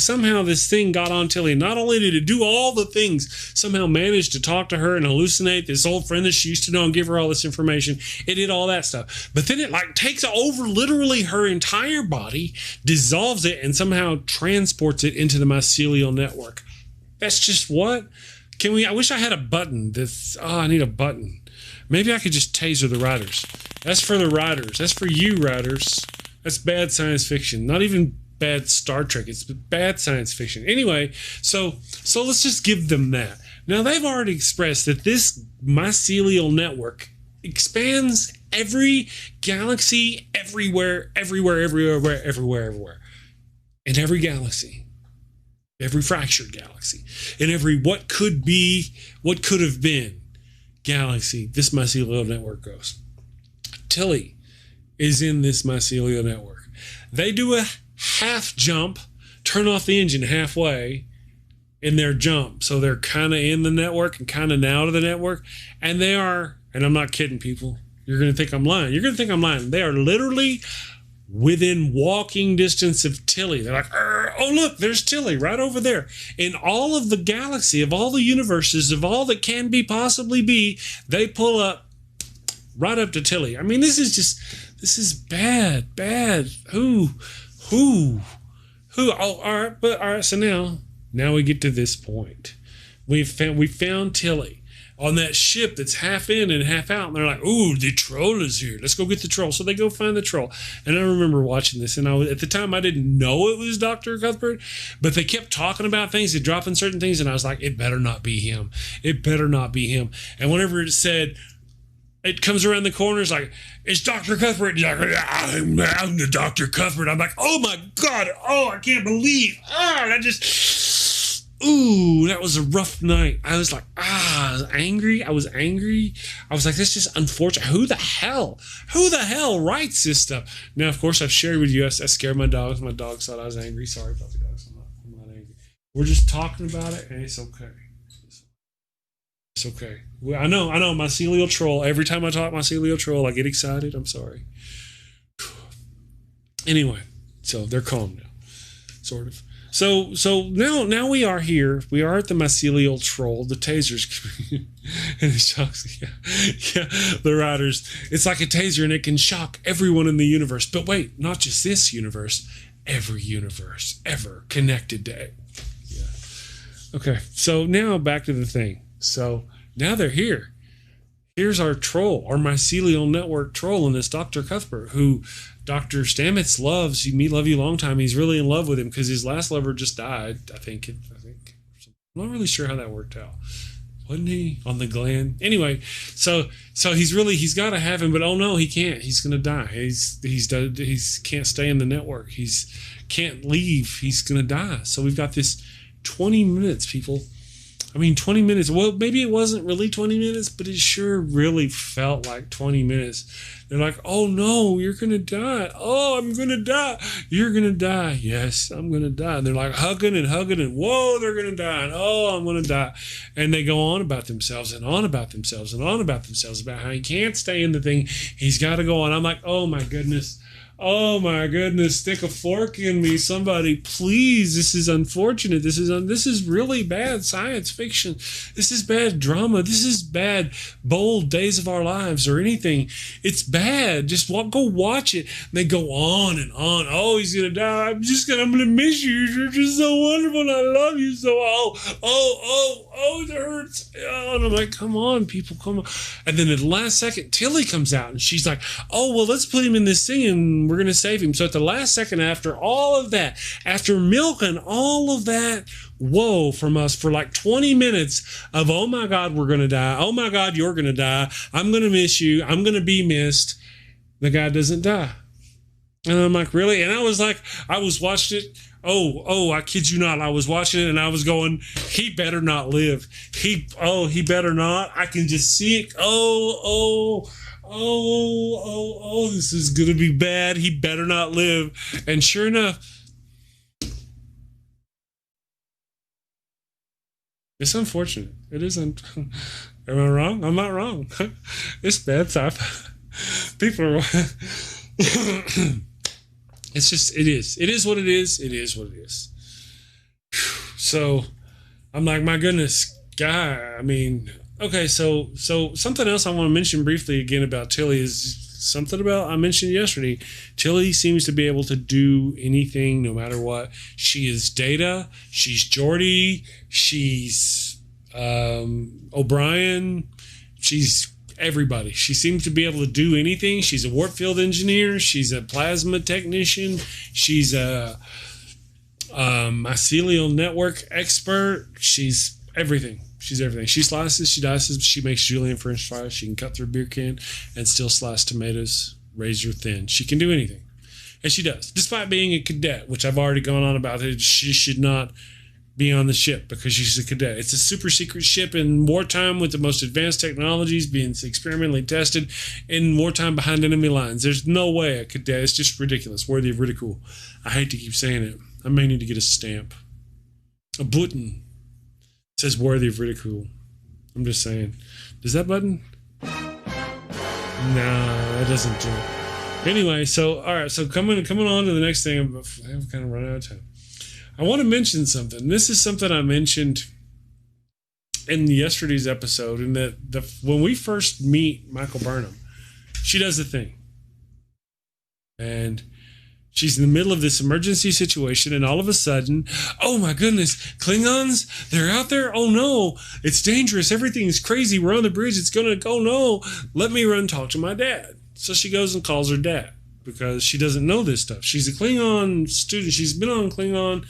Speaker 1: somehow this thing got on Tilly. Not only did it do all the things, somehow managed to talk to her and hallucinate this old friend that she used to know and give her all this information. It did all that stuff, but then it takes over literally her entire body, dissolves it, and somehow transports it into the mycelial network. That's just what? I wish I had a button. I need a button. Maybe I could just taser the writers. That's for the writers. That's for you, writers. That's bad science fiction. Not even bad Star Trek. It's bad science fiction. Anyway, so let's just give them that. Now, they've already expressed that this mycelial network expands every galaxy, everywhere. In every galaxy. Every fractured galaxy. In every what could have been galaxy, this mycelial network goes. Tilly is in this mycelial network. They do a half jump, turn off the engine halfway in their jump. So they're kind of in the network and kind of out of the network. And they are, and I'm not kidding, people. You're going to think I'm lying. They are literally within walking distance of Tilly. They're like, oh, look, there's Tilly right over there. In all of the galaxy, of all the universes, of all that can possibly be, they pull up right up to Tilly. I mean, this is bad. Who? Oh, all right. So now we get to this point. We found Tilly on that ship that's half in and half out, and they're like, "Ooh, the troll is here. Let's go get the troll." So they go find the troll. And I remember watching this, and at the time I didn't know it was Dr. Cuthbert, but they kept talking about things, and dropping certain things, and I was like, "It better not be him. It better not be him." And whenever it said, it comes around the corner, it's like, "It's Dr. Cuthbert." He's like, I'm the Dr. Cuthbert. I'm like, "Oh my God. Oh, I can't believe. That was a rough night." I was like, I was angry. I was like, this is just unfortunate. Who the hell writes this stuff? Now, of course, I've shared with you. I scared my dogs. My dogs thought I was angry. Sorry, puppy dogs. I'm not angry. We're just talking about it, and it's okay. It's okay. Well, I know. Mycelial Troll. Every time I talk Mycelial Troll, I get excited. I'm sorry. Anyway, so they're calm now, sort of. So now we are here. We are at the Mycelial Troll. The taser's coming, and it shocks. Yeah, the riders. It's like a taser, and it can shock everyone in the universe. But wait, not just this universe. Every universe ever connected to it. Yeah. Okay. So now back to the thing. So now they're here. Here's our troll, our mycelial network troll, and this Dr. Cuthbert, who Dr. Stamets loves. Me love you long time. He's really in love with him because his last lover just died. I think. I'm not really sure how that worked out. Wasn't he on the gland? Anyway, so he's got to have him, but oh no, he can't. He's gonna die. He's can't stay in the network. He's can't leave. He's gonna die. So we've got this 20 minutes, people. I mean, 20 minutes. Well, maybe it wasn't really 20 minutes, but it sure really felt like 20 minutes. They're like, oh no, you're going to die. Oh, I'm going to die. You're going to die. Yes, I'm going to die. And they're like hugging and whoa, they're going to die. And oh, I'm going to die. And they go on about themselves and on about themselves and on about themselves about how he can't stay in the thing. He's got to go on. I'm like, oh my goodness. Oh my goodness, stick a fork in me, somebody, please. This is unfortunate. This is really bad science fiction. This is bad drama. This is bad bold Days of Our Lives or anything. It's bad. Just go watch it. And they go on and on. Oh, he's gonna die. I'm gonna miss you. You're just so wonderful. And I love you so. Oh, it hurts. Oh, and I'm like, come on, people, come on. And then at the last second, Tilly comes out and she's like, oh, well, let's put him in this thing and we're going to save him. So at the last second, after all of that, after milking all of that woe from us for like 20 minutes of, oh my God, we're going to die. Oh my God, you're going to die. I'm going to miss you. I'm going to be missed. The guy doesn't die. And I'm like, really? And I was watching it. Oh, I kid you not. I was watching it and I was going, he better not live. He better not. I can just see it. Oh, this is going to be bad. He better not live. And sure enough, it's unfortunate. It isn't. Am I wrong? I'm not wrong. It's bad sci-fi. People are wrong. It's just, it is. It is what it is. It is what it is. So I'm like, my goodness, guy. I mean, okay, so something else I want to mention briefly again about Tilly is something about I mentioned yesterday. Tilly seems to be able to do anything no matter what. She is Data. She's Geordi. She's O'Brien. She's everybody. She seems to be able to do anything. She's a warp field engineer. She's a plasma technician. She's a mycelial network expert. She's everything. She's everything. She slices, she dices, she makes julienne French fries. She can cut through a beer can and still slice tomatoes razor thin. She can do anything. And she does. Despite being a cadet, which I've already gone on about, she should not be on the ship because she's a cadet. It's a super secret ship in wartime with the most advanced technologies being experimentally tested in wartime behind enemy lines. There's no way a cadet. It's just ridiculous. Worthy of ridicule. I hate to keep saying it. I may need to get a stamp. A button. It says worthy of ridicule. I'm just saying. Does that button? No, that doesn't do it. Anyway, so all right, so coming on to the next thing. I've kind of run out of time. I want to mention something. This is something I mentioned in yesterday's episode, in that when we first meet Michael Barnum, she does the thing, and she's in the middle of this emergency situation, and all of a sudden, oh my goodness, Klingons, they're out there. Oh no, it's dangerous. Everything's crazy. We're on the bridge. It's gonna go. No, let me run talk to my dad. So she goes and calls her dad, because she doesn't know this stuff. She's a Klingon student. She's been on Klingon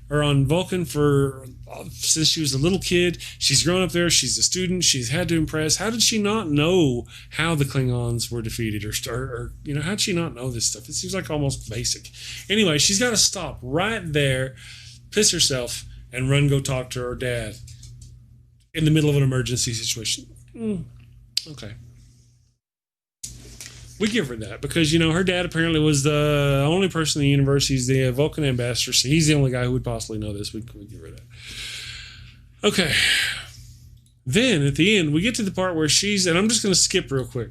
Speaker 1: or on Vulcan since she was a little kid. She's grown up there. She's a student. She's had to impress. How did she not know how the Klingons were defeated, or how did she not know this stuff? It seems like almost basic. Anyway, she's got to stop right there, piss herself, and run go talk to her dad. in the middle of an emergency situation. Okay. We give her that because, her dad apparently was the only person in the universe. He's the Vulcan ambassador, so he's the only guy who would possibly know this. We give her that. Okay. Then, at the end, we get to the part where and I'm just going to skip real quick.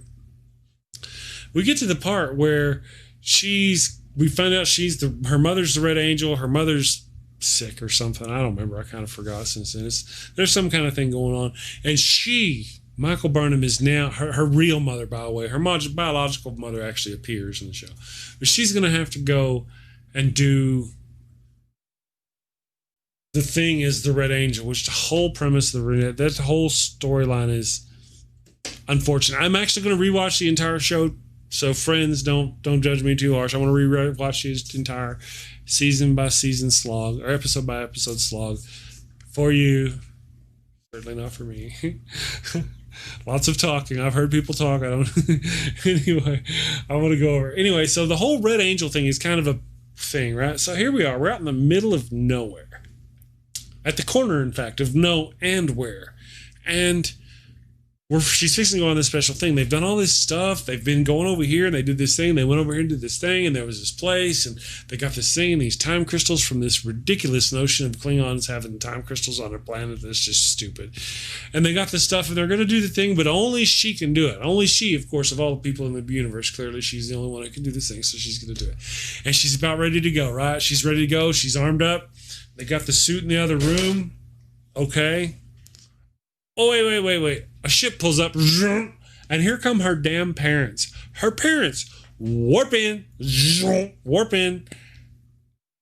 Speaker 1: We get to the part where we find out her mother's the Red Angel, her mother's sick or something. I don't remember. I kind of forgot since then. There's some kind of thing going on. And Michael Barnum is now her real mother, by the way. Her biological mother actually appears in the show. But she's going to have to go and do the thing as the Red Angel, which the whole premise of that whole storyline is unfortunate. I'm actually going to rewatch the entire show, so friends, don't judge me too harsh. I want to rewatch the entire season by season slog, or episode by episode slog for you. Certainly not for me. Lots of talking. I've heard people talk. I don't. Anyway, I want to go over. Anyway, so the whole Red Angel thing is kind of a thing, right? So here we are. We're out in the middle of nowhere. At the corner, in fact, of no and where. And she's fixing to go on this special thing. They've done all this stuff. They've been going over here, and they did this thing. They went over here and did this thing, and there was this place, and they got this thing, and these time crystals from this ridiculous notion of Klingons having time crystals on their planet that's just stupid. And they got this stuff, and they're going to do the thing, but only she can do it. Only she, of course, of all the people in the universe, clearly she's the only one who can do this thing, so she's going to do it. And she's about ready to go, right? She's ready to go. She's armed up. They got the suit in the other room. Okay. Oh, wait. A ship pulls up, and here come her damn parents. Her parents warp in,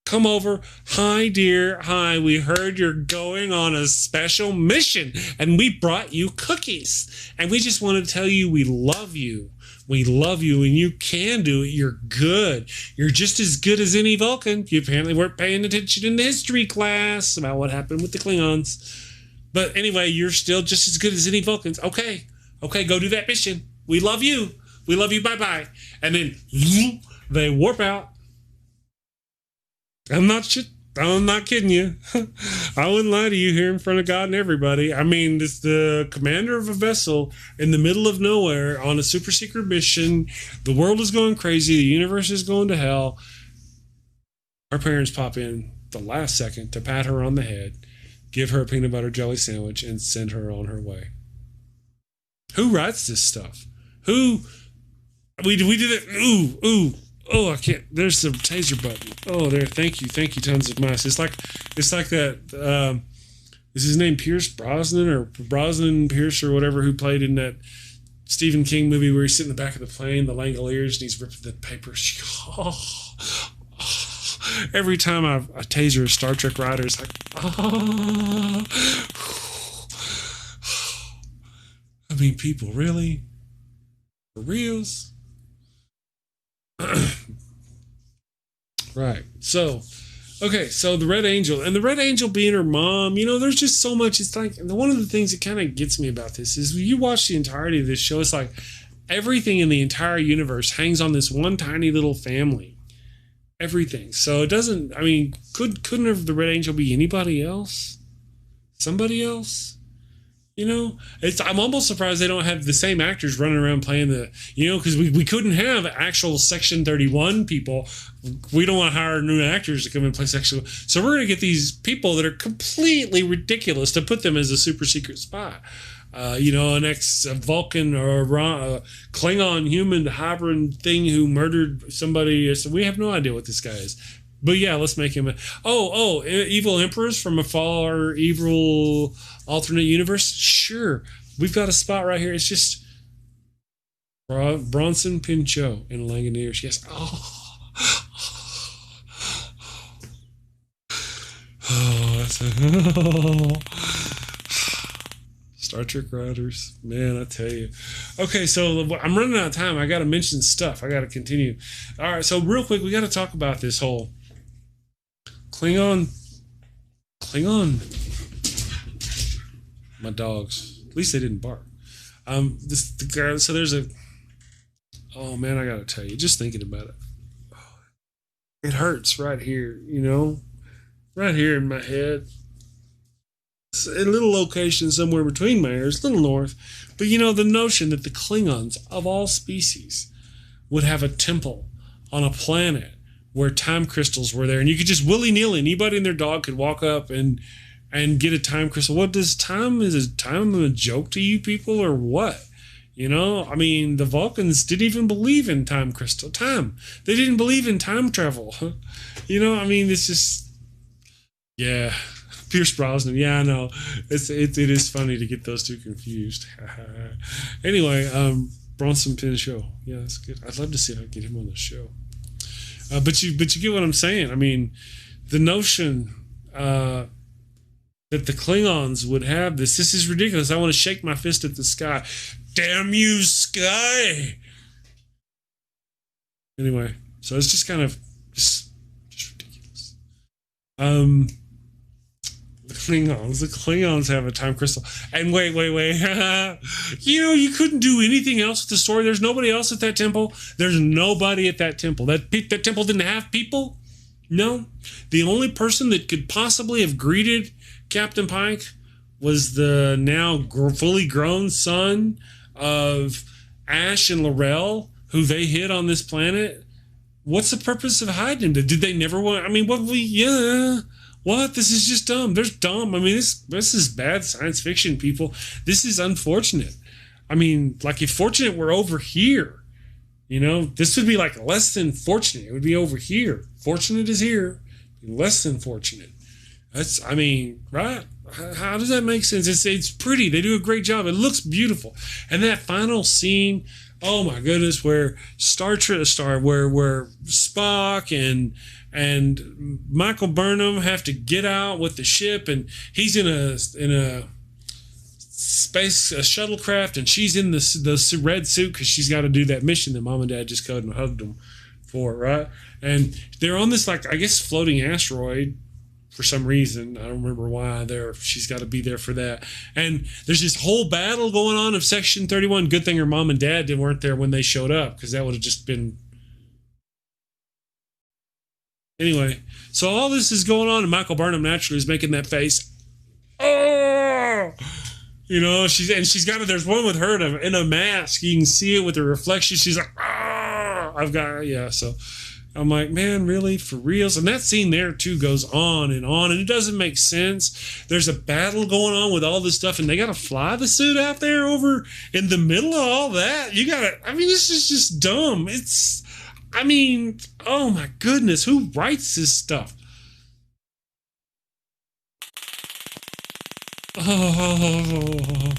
Speaker 1: come over. Hi, dear. Hi, we heard you're going on a special mission, and we brought you cookies. And we just want to tell you we love you. We love you, and you can do it. You're good. You're just as good as any Vulcan. You apparently weren't paying attention in the history class about what happened with the Klingons. But anyway, you're still just as good as any Vulcans. Okay, go do that mission. We love you. We love you. Bye-bye. And then they warp out. I'm not kidding you. I wouldn't lie to you here in front of God and everybody. I mean, it's the commander of a vessel in the middle of nowhere on a super secret mission. The world is going crazy. The universe is going to hell. Her parents pop in the last second to pat her on the head, give her a peanut butter jelly sandwich, and send her on her way. Who writes this stuff? We did it. Ooh. Oh, I can't. There's the taser button. Oh, there. Thank you, tons of mice. It's like that. Is his name Pierce Brosnan or Brosnan Pierce or whatever, who played in that Stephen King movie where he's sitting in the back of the plane, the Langoliers, and he's ripping the paper. Every time I taser a Star Trek writer, it's like, I mean, people, really? For reals? Right. So the Red Angel, and the Red Angel being her mom, there's just so much. It's like, one of the things that kind of gets me about this is when you watch the entirety of this show, it's like everything in the entire universe hangs on this one tiny little family. Everything. So it doesn't, couldn't the Red Angel be anybody else? Somebody else? I'm almost surprised they don't have the same actors running around playing because we couldn't have actual Section 31 people. We don't want to hire new actors to come and play Section. So we're going to get these people that are completely ridiculous to put them as a super secret spy. An ex-Vulcan or a Klingon human hybrid thing who murdered somebody. So we have no idea what this guy is. But yeah, let's make him evil emperors from a far evil alternate universe. Sure, we've got a spot right here. It's just Bronson Pinchot in Langaniers. Yes. Star Trek writers, man, I tell you. Okay, so I'm running out of time. I got to mention stuff. I got to continue. All right, so real quick, we got to talk about this whole Klingon. My dogs. At least they didn't bark. So there's a. Oh man, I got to tell you. Just thinking about it, it hurts right here. Right here in my head. a little location somewhere between Mayors, a little north. But you know, the notion that the Klingons of all species would have a temple on a planet where time crystals were there, and you could just willy-nilly, anybody and their dog could walk up and get a time crystal. What does time, is time a joke to you people or what? You know, I mean, the Vulcans didn't even believe in time crystal time. They didn't believe in time travel. You know, I mean, it's just, yeah. Pierce Brosnan, yeah, I know. It is funny to get those two confused. Anyway, Bronson Pinchot, yeah, that's good. I'd love to see if I can get him on the show. But you get what I'm saying. I mean, the notion that the Klingons would have this is ridiculous. I want to shake my fist at the sky. Damn you, sky! Anyway, so it's just kind of just ridiculous. The Klingons have a time crystal. And wait. You know, you couldn't do anything else with the story. There's nobody else at that temple. There's nobody at that temple. That temple didn't have people? No. The only person that could possibly have greeted Captain Pike was the now fully grown son of Ash and Laurel, who they hid on this planet. What's the purpose of hiding him? Did they never want... I mean, what? This is just dumb. There's dumb. I mean, this is bad science fiction, people. This is unfortunate. I mean, like, if fortunate were over here, you know, this would be like less than fortunate. It would be over here. Fortunate is here. Less than fortunate. That's, I mean, right? How does that make sense? It's pretty. They do a great job. It looks beautiful. And that final scene, oh my goodness, where where Spock and Michael Burnham have to get out with the ship, and he's in a shuttlecraft, and she's in the red suit because she's got to do that mission that Mom and Dad just called and hugged them for, right? And they're on this, like, I guess, floating asteroid. For some reason, I don't remember why. She's got to be there for that. And there's this whole battle going on of Section 31. Good thing her mom and dad weren't there when they showed up, because that would have just been... Anyway, so all this is going on, and Michael Barnum naturally is making that face. Oh! You know, she's got it. There's one with her in a mask. You can see it with the reflection. She's like, oh! So... I'm like, man, really? For reals? And that scene there, too, goes on, and it doesn't make sense. There's a battle going on with all this stuff, and they got to fly the suit out there over in the middle of all that. This is just dumb. Oh, my goodness, who writes this stuff? Oh.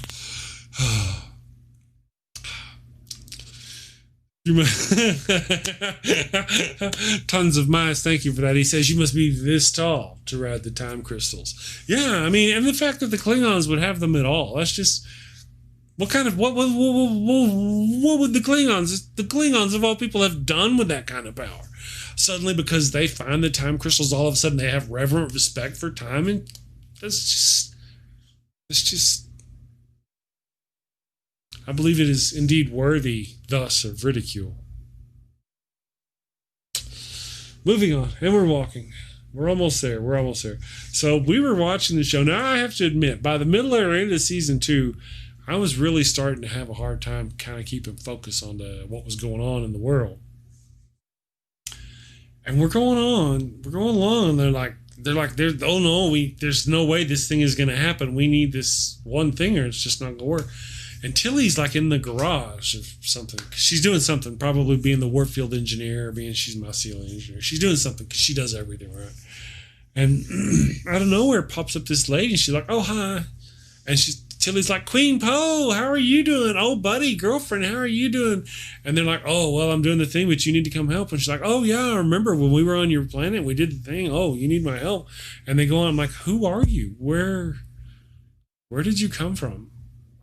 Speaker 1: Tons of mice, thank you for that. He says you must be this tall to ride the time crystals. Yeah, I mean, and the fact that the Klingons would have them at all, that's just... what would the Klingons of all people have done with that kind of power? Suddenly, because they find the time crystals, all of a sudden they have reverent respect for time, and it's just I believe it is indeed worthy, thus, of ridicule. Moving on, and we're walking. We're almost there. So we were watching the show. Now, I have to admit, by the middle or end of season 2, I was really starting to have a hard time kind of keeping focus on what was going on in the world. And we're going along, and they're like, oh no, there's no way this thing is going to happen. We need this one thing, or it's just not going to work. And Tilly's like in the garage or something. She's doing something, probably being the Warfield engineer, she's a Mycelial engineer. She's doing something because she does everything, right? And out of nowhere pops up this lady, and she's like, oh, hi. And Tilly's like, Queen Poe, how are you doing? Oh, buddy, girlfriend, how are you doing? And they're like, oh, well, I'm doing the thing, but you need to come help. And she's like, oh, yeah, I remember when we were on your planet, we did the thing. Oh, you need my help. And they go on, I'm like, who are you? Where did you come from?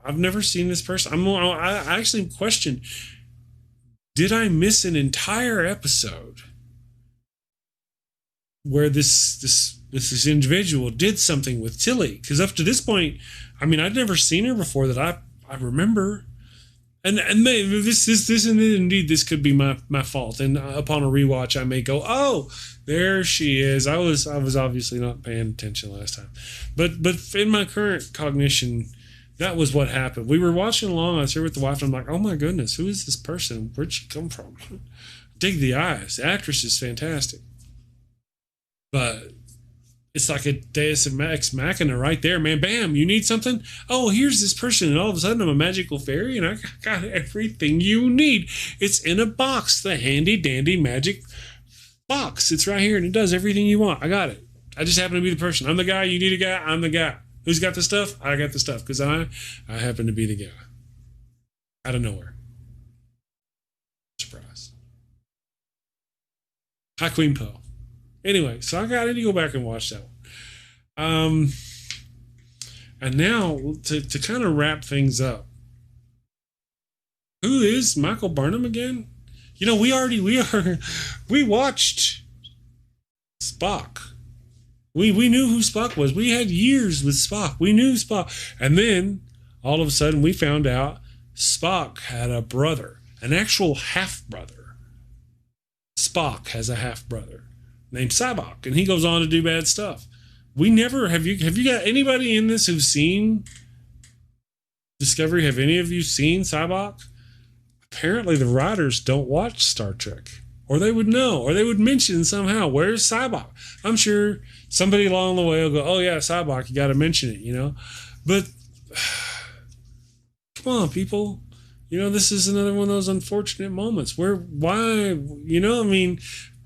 Speaker 1: I've never seen this person. I actually question, did I miss an entire episode where this individual did something with Tilly? Because up to this point, I'd never seen her before that I remember. And maybe this and indeed this could be my fault. And upon a rewatch, I may go, oh, there she is. I was obviously not paying attention last time, but in my current cognition, that was what happened. We were watching along. I was here with the wife, and I'm like, oh my goodness, who is this person? Where'd she come from? Dig the eyes. The actress is fantastic, but it's like a Deus Ex Machina right there, man. Bam, you need something? Oh, here's this person, and all of a sudden I'm a magical fairy, and I got everything you need. It's in a box, the handy dandy magic box. It's right here, and it does everything you want. I got it. I just happen to be the person. I'm the guy. You need a guy. I'm the guy. Who's got the stuff? I got the stuff, because I happen to be the guy. Out of nowhere. Surprise. Hi, Queen Poe. Anyway, so I need to go back and watch that one. And now to kind of wrap things up, who is Michael Barnum again? You know, we watched Spock. We knew who Spock was. We had years with Spock. We knew Spock, and then all of a sudden we found out Spock had a brother, an actual half brother. Spock has a half brother named Sybok, and he goes on to do bad stuff. We never have you got anybody in this who's seen Discovery? Have any of you seen Sybok? Apparently the writers don't watch Star Trek, or they would know, or they would mention somehow, where's Sybok? I'm sure somebody along the way will go, oh yeah, Sybok, you got to mention it, you know. But come on, people. You know, this is another one of those unfortunate moments where why, you know, I mean.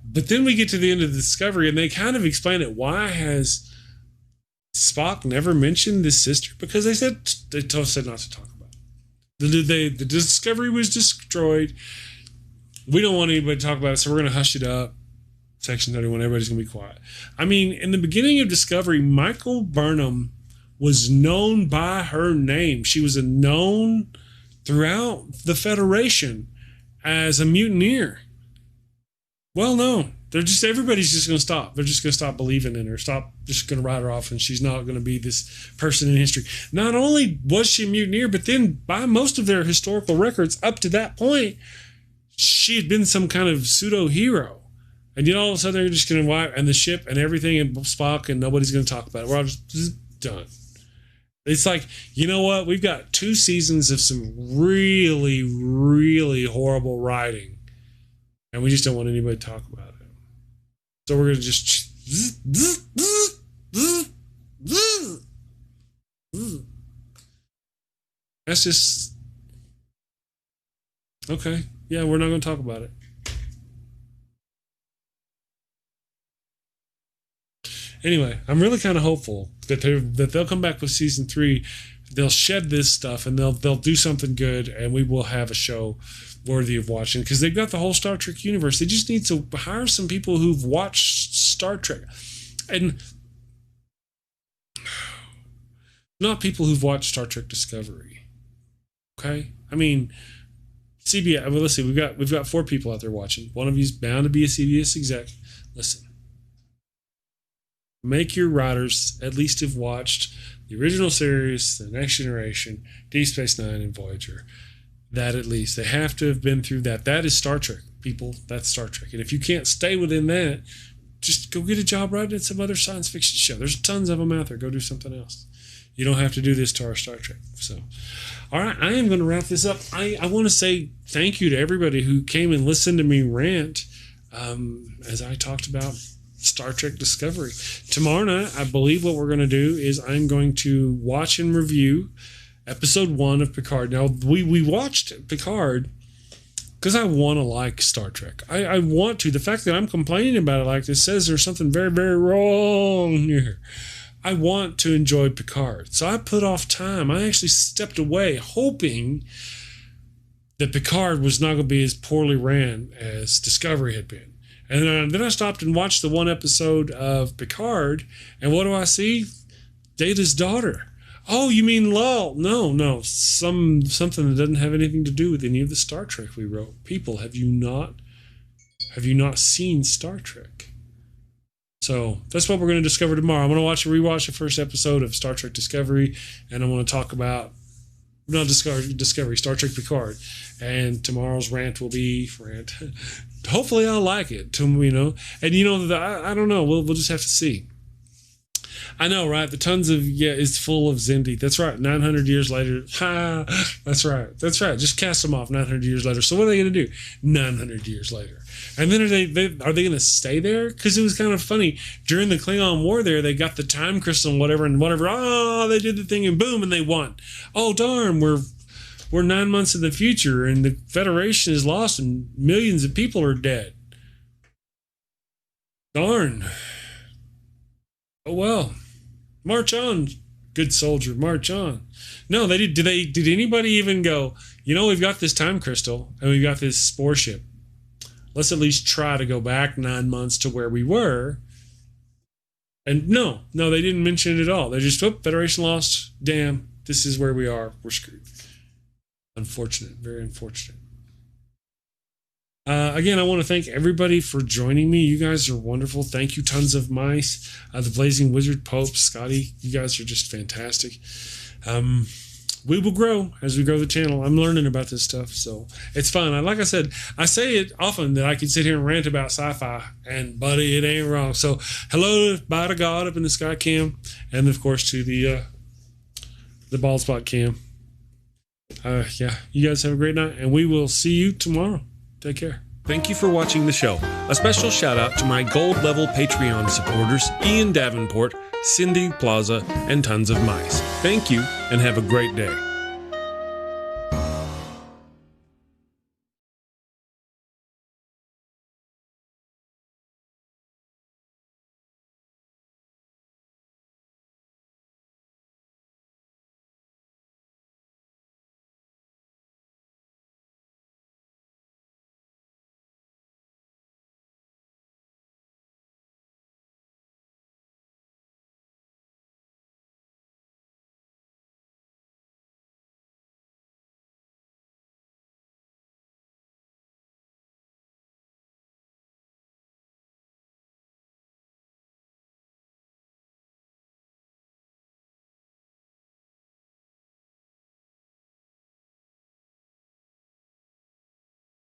Speaker 1: But then we get to the end of the Discovery, and they kind of explain it. Why has Spock never mentioned his sister? Because they said not to talk about it. The Discovery was destroyed. We don't want anybody to talk about it, so we're going to hush it up. Section 31, everybody's going to be quiet. I mean, in the beginning of Discovery, Michael Barnum was known by her name. She was known throughout the Federation as a mutineer. Well, no, everybody's just going to stop. They're just going to stop believing in her, just going to write her off, and she's not going to be this person in history. Not only was she a mutineer, but then by most of their historical records up to that point, she had been some kind of pseudo hero. And you know, all of a sudden they're just going to wipe, and the ship and everything, and Spock, and nobody's going to talk about it. We're all just done. It's like, you know what? We've got 2 seasons of some really, really horrible writing. And we just don't want anybody to talk about it. So we're going to just... That's just... Okay. Yeah, we're not going to talk about it. Anyway, I'm really kind of hopeful that they'll come back with season 3. They'll shed this stuff, and they'll do something good, and we will have a show worthy of watching, because they've got the whole Star Trek universe. They just need to hire some people who've watched Star Trek, and not people who've watched Star Trek Discovery. Okay, I mean, CBS. Well, let's see. We've got 4 people out there watching. One of you's bound to be a CBS exec. Listen, make your writers at least have watched the original series, The Next Generation, Deep Space Nine, and Voyager. That at least. They have to have been through that. That is Star Trek, people. That's Star Trek. And if you can't stay within that, just go get a job writing at some other science fiction show. There's tons of them out there. Go do something else. You don't have to do this to our Star Trek. So, all right, I am going to wrap this up. I want to say thank you to everybody who came and listened to me rant as I talked about Star Trek Discovery. Tomorrow night, I believe what we're going to do is I'm going to watch and review episode 1 of Picard. Now, we watched Picard because I want to like Star Trek. I want to. The fact that I'm complaining about it like this says there's something very, very wrong here. I want to enjoy Picard. So I put off time. I actually stepped away hoping that Picard was not going to be as poorly ran as Discovery had been. And then I stopped and watched the 1 episode of Picard, and what do I see? Data's daughter. Oh, you mean Lol? No, something that doesn't have anything to do with any of the Star Trek we wrote. People, have you not seen Star Trek? So that's what we're going to discover tomorrow. I'm going to rewatch the first episode of Star Trek Discovery, and I'm going to talk about not Discovery, Star Trek Picard. And tomorrow's rant will be rant. Hopefully I'll like it, you know. And you know, I don't know. We'll just have to see. I know, right? The tons of, it's full of Zindi. That's right. 900 years later. Ha! That's right. That's right. Just cast them off 900 years later. So what are they going to do 900 years later? And then are they going to stay there? Because it was kind of funny. During the Klingon War there, they got the time crystal and whatever. Oh, they did the thing and boom, and they won. Oh, darn. We're 9 months in the future and the Federation is lost and millions of people are dead. Darn. Oh, well. March on, good soldier, march on. No, they did. Did anybody even go, you know, we've got this time crystal and we've got this spore ship. Let's at least try to go back 9 months to where we were. And no, they didn't mention it at all. They just, Federation lost. Damn, this is where we are. We're screwed. Unfortunate, very unfortunate. Again, I want to thank everybody for joining me. You guys are wonderful. Thank you, Tons of Mice, the Blazing Wizard, Pope, Scotty. You guys are just fantastic. We will grow as we grow the channel. I'm learning about this stuff, so it's fun. Like I said, I say it often that I could sit here and rant about sci-fi, and buddy, it ain't wrong. So hello, bye to God up in the sky cam, and of course to the bald spot cam. Yeah, you guys have a great night, and we will see you tomorrow. Take care.
Speaker 2: Thank you for watching the show. A special shout out to my gold level Patreon supporters, Ian Davenport, Cindy Plaza, and Tons of Mice. Thank you, and have a great day.